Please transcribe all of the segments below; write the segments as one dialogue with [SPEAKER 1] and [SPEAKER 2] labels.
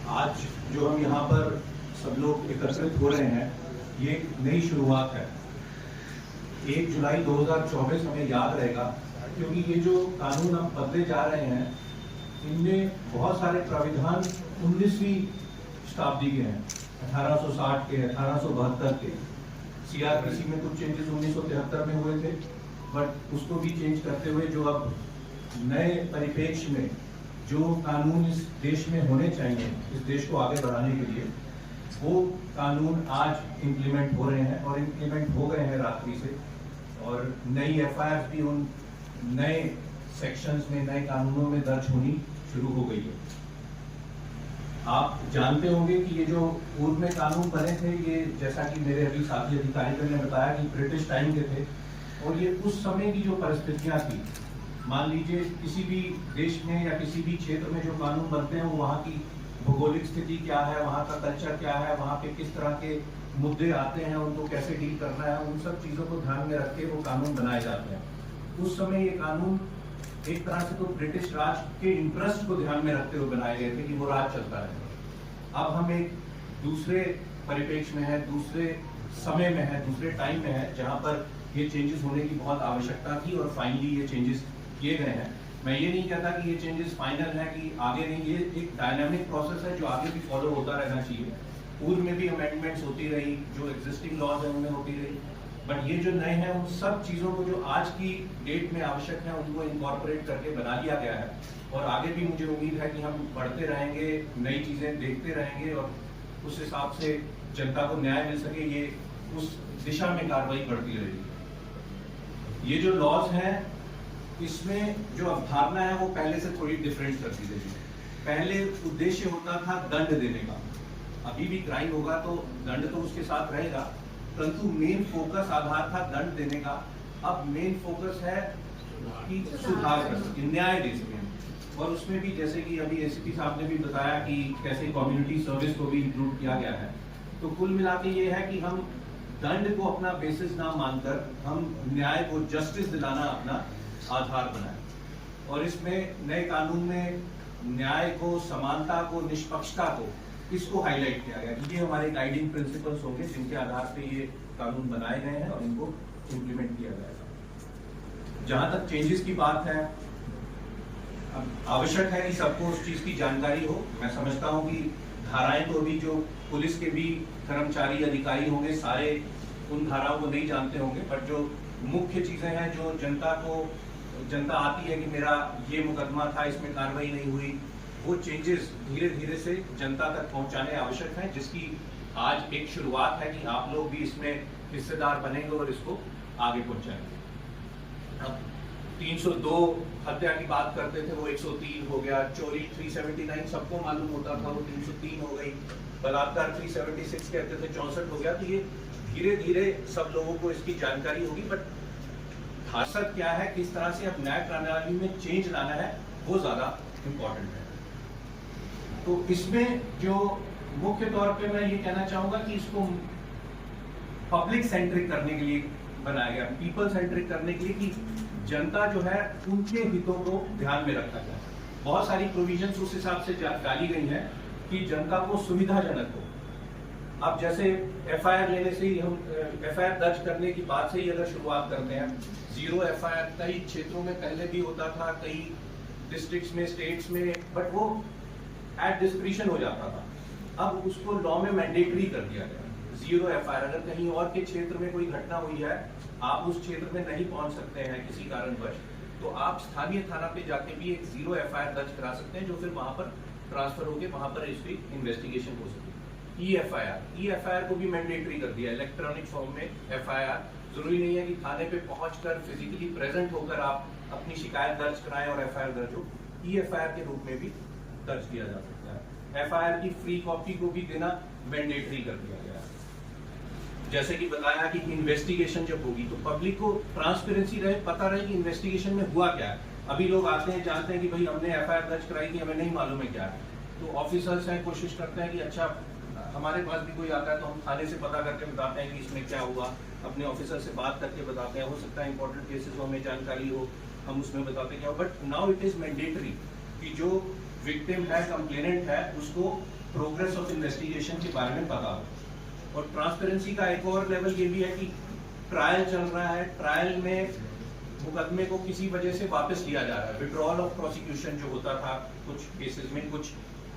[SPEAKER 1] आज जो हम यहाँ पर सब लोग एकत्रित हो रहे हैं, ये एक नई शुरुआत है। 1 जुलाई 2024 हमें याद रहेगा, क्योंकि ये जो कानून हम बदले जा रहे हैं, इनमें बहुत सारे प्राविधान 19वीं शताब्दी के हैं, 1860 के, 1872 के। सीआरपीसी में कुछ चेंजेस 1973 में हुए थे, बट उसको भी चेंज करते हुए जो अब नए परिप्रेक्ष्य में जो कानून इस देश में होने चाहिए, इस देश को आगे बढ़ाने के लिए, वो कानून आज इम्प्लीमेंट हो रहे हैं और इम्प्लीमेंट हो गए हैं रात्रि से। और नई एफआईआर भी उन नए सेक्शंस में, नए कानूनों में दर्ज होनी शुरू हो गई है। आप जानते होंगे कि ये जो पूर्व में कानून बने थे, ये जैसा कि मेरे अभी साथी अधिकारियों ने बताया कि ब्रिटिश टाइम के थे, और ये उस समय की जो परिस्थितियां थी, मान लीजिए किसी भी देश में या किसी भी क्षेत्र में जो कानून बनते हैं, वो वहाँ की भौगोलिक स्थिति क्या है, वहाँ का कल्चर क्या है, वहाँ पे किस तरह के मुद्दे आते हैं, उनको कैसे डील करना है, उन सब चीज़ों को ध्यान में रख के वो कानून बनाए जाते हैं। उस समय ये कानून एक तरह से तो ब्रिटिश राज के इंटरेस्ट को ध्यान में रखते हुए बनाए गए थे कि वो राज चलता रहे। अब हम एक दूसरे परिप्रेक्ष्य में है, दूसरे समय में है, दूसरे टाइम में है, जहाँ पर ये चेंजेस होने की बहुत आवश्यकता थी और फाइनली ये चेंजेस किए गए हैं। मैं ये नहीं कहता कि ये चेंजेस फाइनल है कि आगे नहीं, ये एक डायनामिक प्रोसेस है जो आगे भी फॉलो होता रहना चाहिए। पूर्व में भी अमेंडमेंट्स होती रही, जो एग्जिस्टिंग लॉज है उनमें होती रही, बट ये जो नए हैं उन सब चीज़ों को जो आज की डेट में आवश्यक है उनको इनकॉर्पोरेट करके बना लिया गया है। और आगे भी मुझे उम्मीद है कि हम बढ़ते रहेंगे, नई चीज़ें देखते रहेंगे और उस हिसाब से जनता को न्याय मिल सके, ये उस दिशा में कार्रवाई बढ़ती रहेगी। ये जो लॉज हैं, इसमें जो अवधारणा है वो पहले से थोड़ी डिफरेंट कर दी गई है। पहले उद्देश्य होता था दंड देने का, अभी भी क्राइम होगा तो दंड तो उसके साथ रहेगा, परंतु मेन फोकस आधार था दंड देने का। अब मेन फोकस है कि सुधार कर सके, न्याय दे सके। और उसमें भी जैसे कि अभी एसीपी साहब ने भी बताया कि कैसे कम्युनिटी सर्विस को भी इंक्लूड किया गया है। तो कुल मिला के ये है कि हम दंड को अपना बेसिस ना मानकर हम न्याय को, जस्टिस दिलाना अपना आधार बनाए। और इसमें नए कानून में न्याय को, समानता को, निष्पक्षता को, इसको हाईलाइट किया गया कि ये हमारे गाइडिंग प्रिंसिपल्स होंगे जिनके आधार पे ये कानून बनाए गए हैं और इनको इम्प्लीमेंट किया जाएगा। जहां तक चेंजेस की बात है, आवश्यक है कि सबको उस चीज की जानकारी हो। मैं समझता हूं कि धाराएं तो अभी जो पुलिस के भी कर्मचारी, अधिकारी होंगे, सारे उन धाराओं को नहीं जानते होंगे, बट जो मुख्य चीजें हैं जो जनता आती है कि मेरा ये मुकदमा था, इसमें कार्रवाई नहीं हुई, वो चेंजेस धीरे धीरे से जनता तक पहुंचाने आवश्यक हैं, जिसकी आज एक शुरुआत है कि आप लोग भी इसमें हिस्सेदार बनेंगे और इसको आगे पहुंचाएंगे। अब 302 हत्या की बात करते थे, वो 103 हो गया। चोरी 379 सबको मालूम होता था, वो 303 हो गई। बलात्कार 376 कहते थे, 64 हो गया। तो ये धीरे धीरे सब लोगों को इसकी जानकारी होगी, बट खासियत क्या है, किस तरह से अब न्याय प्रणाली में चेंज लाना है, वो ज्यादा इम्पोर्टेंट है। तो इसमें जो मुख्य तौर पे मैं ये कहना चाहूंगा कि इसको पब्लिक सेंट्रिक करने के लिए बनाया गया, पीपल सेंट्रिक करने के लिए, कि जनता जो है उनके हितों को ध्यान में रखा जाए। बहुत सारी प्रोविजंस उस हिसाब से डाली गई हैं कि जनता को सुविधाजनक हो। अब जैसे एफआईआर लेने से ही, हम एफआईआर दर्ज करने की बात से ही अगर शुरुआत करते हैं, 0 एफआईआर कई क्षेत्रों में पहले भी होता था, कई डिस्ट्रिक्ट्स में, स्टेट्स में, बट वो एट डिस्क्रिशन हो जाता था। अब उसको लॉ में मैंडेटरी कर दिया गया, 0 एफआईआर। अगर कहीं और के क्षेत्र में कोई घटना हुई है, आप उस क्षेत्र में नहीं पहुंच सकते हैं किसी कारणवश, तो आप स्थानीय थाना पे जाके भी एक 0 एफआईआर दर्ज करा सकते हैं, जो फिर वहां पर ट्रांसफर होकर वहां पर इसकी इन्वेस्टिगेशन हो सके। ई एफआईआर को भी मैंडेटरी कर दिया, इलेक्ट्रॉनिक फॉर्म में एफआईआर। जरूरी नहीं है कि थाने पे पहुंचकर फिजिकली प्रेजेंट होकर आप अपनी शिकायत दर्ज कराएं और एफआईआर दर्ज हो, ई एफआईआर के रूप में भी दर्ज किया जा सकता है। एफआईआर की फ्री कॉपी को भी देना मैंडेटरी कर दिया गया है। जैसे कि बताया कि इन्वेस्टिगेशन जब होगी तो पब्लिक को ट्रांसपेरेंसी रहे, पता रहे कि इन्वेस्टिगेशन में हुआ क्या है। अभी लोग आते हैं, जानते हैं कि भाई हमने एफआईआर दर्ज कराई थी, हमें नहीं मालूम है क्या है। तो ऑफिसर्स हैं, कोशिश करते हैं कि अच्छा हमारे पास भी कोई आता है तो हम थाने से पता करके बताते हैं कि इसमें क्या हुआ, अपने ऑफिसर से बात करके बताते हैं। हो सकता है इंपॉर्टेंट केसेस हो, हमें जानकारी हो, हम उसमें बताते क्या हो। But now it is mandatory कि जो विक्टिम है, कंप्लेनेंट है, उसको प्रोग्रेस ऑफ इन्वेस्टिगेशन के बारे में पता हो। और ट्रांसपेरेंसी का एक और लेवल ये भी है कि ट्रायल चल रहा है, ट्रायल में मुकदमे को किसी वजह से वापस लिया जा रहा है, विड्रॉल ऑफ प्रोसिक्यूशन जो होता था कुछ केसेस में, कुछ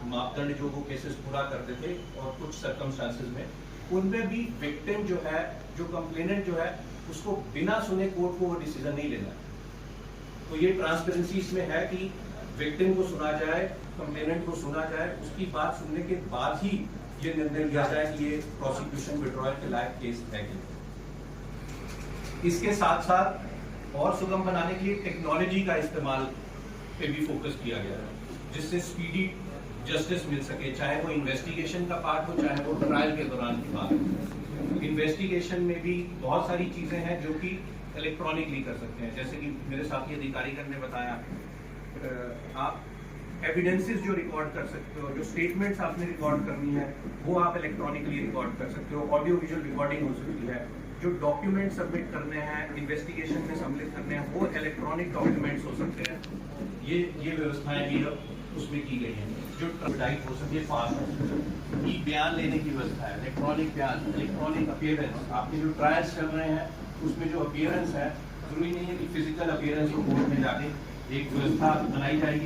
[SPEAKER 1] मापदंड जो वो केसेस पूरा करते थे और कुछ सर्कमस्टांसेस में, उनमें भी विक्टिम जो है, जो कंप्लेनेंट जो है, उसको बिना सुने कोर्ट को वो डिसीजन नहीं लेना है। तो ये ट्रांसपेरेंसी इसमें है कि विक्टिम को सुना जाए, कंप्लेनेंट को सुना जाए, उसकी बात सुनने के बाद ही ये निर्णय लिया जाए कि ये प्रोसिक्यूशन विड्रॉल के लायक केस है कि नहीं। इसके साथ साथ और सुगम बनाने के लिए टेक्नोलॉजी का इस्तेमाल पे भी फोकस किया गया है, जिससे स्पीडी जस्टिस मिल सके, चाहे वो इन्वेस्टिगेशन का पार्ट हो, चाहे वो ट्रायल के दौरान की बात हो। इन्वेस्टिगेशन में भी बहुत सारी चीजें हैं जो कि इलेक्ट्रॉनिकली कर सकते हैं, जैसे कि मेरे साथी अधिकारीगण ने बताया, आप एविडेंसेस जो रिकॉर्ड कर सकते हो, जो स्टेटमेंट्स आपने रिकॉर्ड करनी है वो आप इलेक्ट्रॉनिकली रिकॉर्ड कर सकते हो, ऑडियो विजुअल रिकॉर्डिंग हो सकती है, जो डॉक्यूमेंट सबमिट करने हैं, इन्वेस्टिगेशन में सम्मिलित करने हैं, वो इलेक्ट्रॉनिक डॉक्यूमेंट्स हो सकते हैं। ये व्यवस्थाएं भी अब उसमें की गई हैं, जो ट्रांसपेरेंट हो सके, फास्ट ई बयान लेने की व्यवस्था है, इलेक्ट्रॉनिक बयान, इलेक्ट्रॉनिक अपीयरेंस। आपके जो ट्रायल्स चल रहे हैं उसमें जो अपीयरेंस है, जरूरी नहीं है कि फिजिकल अपीयरेंस को कोर्ट में जाके एक व्यवस्था बनाई जाएगी।